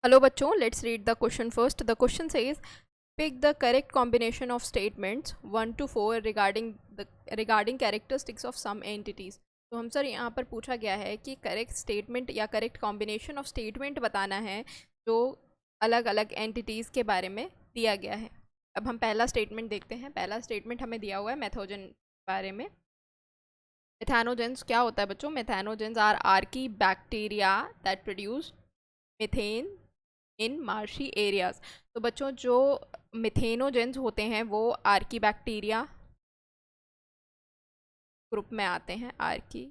Hello बच्चों, let's read the question first. The question says pick the correct combination of statements 1 to 4 regarding characteristics of some entities. तो हम sir यहाँ पर पूछा गया है कि करेक्ट स्टेटमेंट या करेक्ट कॉम्बिनेशन ऑफ स्टेटमेंट बताना है जो अलग अलग एंटिटीज़ के बारे में दिया गया है। अब हम पहला स्टेटमेंट देखते हैं। पहला स्टेटमेंट हमें दिया हुआ है मैथोजन के बारे में। मेथैनोजेंस क्या होता है बच्चों? Methanogens are archaebacteria that produce methane in marshy areas. तो बच्चों जो मिथेनोजेंस होते हैं वो आर्की बैक्टीरिया ग्रुप में आते हैं, आर्की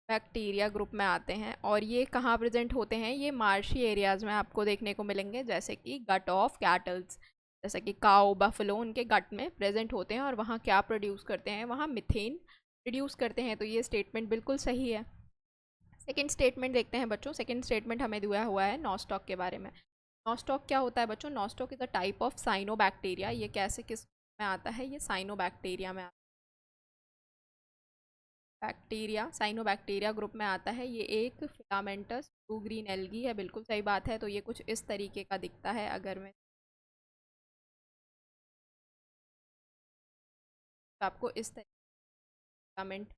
बैक्टीरिया ग्रुप में आते हैं। और ये कहाँ प्रेजेंट होते हैं? ये मार्शी एरियाज़ में आपको देखने को मिलेंगे, जैसे कि गट ऑफ कैटल्स, जैसे कि काउ बफलो, उनके गट में प्रेजेंट होते हैं और वहाँ क्या प्रोड्यूस करते हैं? वहाँ मिथेन प्रोड्यूस करते हैं। तो ये स्टेटमेंट बिल्कुल सही है। सेकेंड स्टेटमेंट देखते हैं बच्चों। सेकेंड स्टेटमेंट हमें दिया हुआ है नॉस्टॉक के बारे में। नॉस्टॉक क्या होता है बच्चों? Nostoc is a type of cyanobacteria. ये कैसे किस में आता है? ये साइनोबैक्टीरिया में बैक्टीरिया साइनोबैक्टीरिया ग्रुप में आता है। ये एक फिलामेंटस ब्लू ग्रीन एल्गी है। बिल्कुल सही बात है। तो ये कुछ इस तरीके का दिखता है। अगर मैं तो आपको इस तरीके फिलामेंट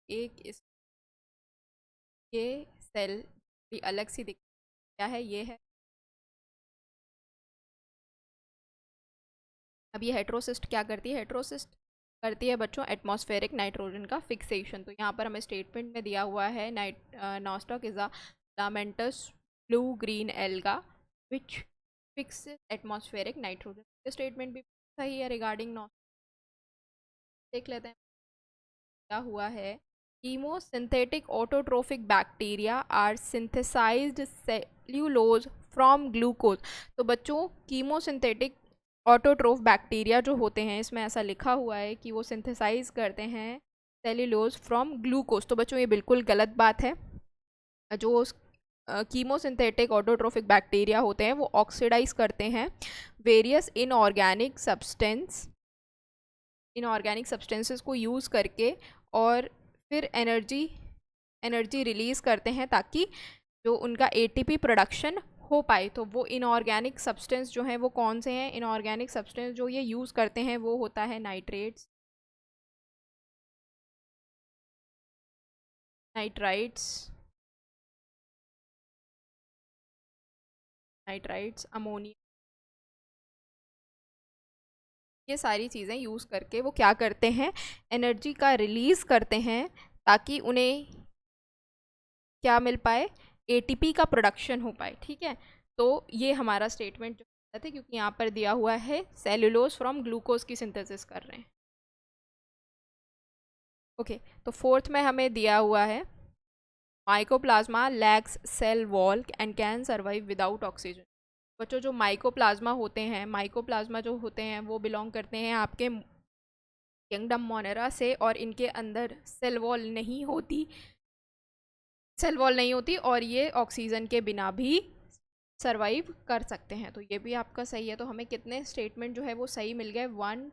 एक इस ये सेल भी अलग सी दिख क्या है? ये है। अब ये हेट्रोसिस्ट क्या करती है? हेट्रोसिस्ट करती है बच्चों एटमॉस्फेरिक नाइट्रोजन का फिक्सेशन। तो यहाँ पर हमें स्टेटमेंट में दिया हुआ है nostoc is a filamentous blue green alga which fix atmospheric nitrogen. ये स्टेटमेंट भी सही है रिगार्डिंग नॉस्टॉक। देख लेते हैं क्या हुआ है। Chemosynthetic autotrophic bacteria are synthesised cellulose from glucose. तो बच्चों कीमोसिंथेटिक ऑटोट्रोफ बैक्टीरिया जो होते हैं, इसमें ऐसा लिखा हुआ है कि वो सिंथेसाइज करते हैं सेल्यूलोज फ्रॉम ग्लूकोज। तो बच्चों ये बिल्कुल गलत बात है। जो कीमोसिंथेटिक ऑटोट्रोफिक बैक्टीरिया होते हैं वो ऑक्सीडाइज करते हैं वेरियस इनऑर्गेनिक सब्सटेंसेस को यूज़ करके, और फिर एनर्जी रिलीज़ करते हैं ताकि जो उनका एटीपी प्रोडक्शन हो पाए। तो वो इनऑर्गेनिक सब्सटेंस जो हैं वो कौन से हैं? इनऑर्गेनिक सब्सटेंस जो ये यूज़ करते हैं वो होता है नाइट्राइट्स, अमोनिया, ये सारी चीज़ें यूज़ करके वो क्या करते हैं? एनर्जी का रिलीज़ करते हैं ताकि उन्हें क्या मिल पाए? एटीपी का प्रोडक्शन हो पाए। ठीक है, तो ये हमारा स्टेटमेंट जो गलत है, क्योंकि यहाँ पर दिया हुआ है सेल्यूलोज फ्रॉम ग्लूकोज की सिंथेसिस कर रहे हैं। ओके, तो फोर्थ में हमें दिया हुआ है mycoplasma lacks cell wall and can survive without oxygen. बच्चों जो माइकोप्लाज्मा जो होते हैं वो बिलोंग करते हैं आपके किंगडम मोनेरा से, और इनके अंदर सेल वॉल नहीं होती और ये ऑक्सीजन के बिना भी सरवाइव कर सकते हैं। तो ये भी आपका सही है। तो हमें कितने स्टेटमेंट जो है वो सही मिल गए? 1,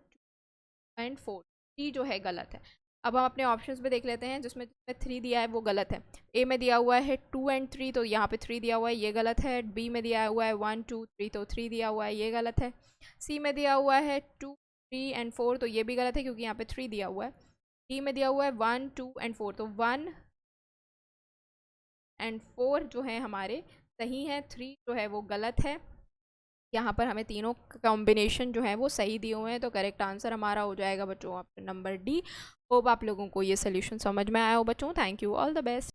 2 एंड 4। 3 जो है गलत है। अब हम अपने ऑप्शंस पे देख लेते हैं। जिसमें 3 दिया है वो गलत है। ए में दिया हुआ है 2 एंड 3, तो यहाँ पे 3 दिया हुआ है, ये गलत है। बी में दिया हुआ है 1, 2, 3, तो 3 दिया हुआ है, ये गलत है। सी में दिया हुआ है 2, 3 एंड 4, तो ये भी गलत है क्योंकि यहाँ पे 3 दिया हुआ है। डी में दिया हुआ है 1, 2 एंड 4, तो 1 एंड 4 जो है हमारे सही है। 3 जो है वो गलत है। यहाँ पर हमें तीनों कॉम्बिनेशन जो है वो सही दिए हुए हैं। तो करेक्ट आंसर हमारा हो जाएगा बच्चों ऑप्शन नंबर डी। होप आप लोगों को ये सोल्यूशन समझ में आया हो बच्चों। Thank you, all the best.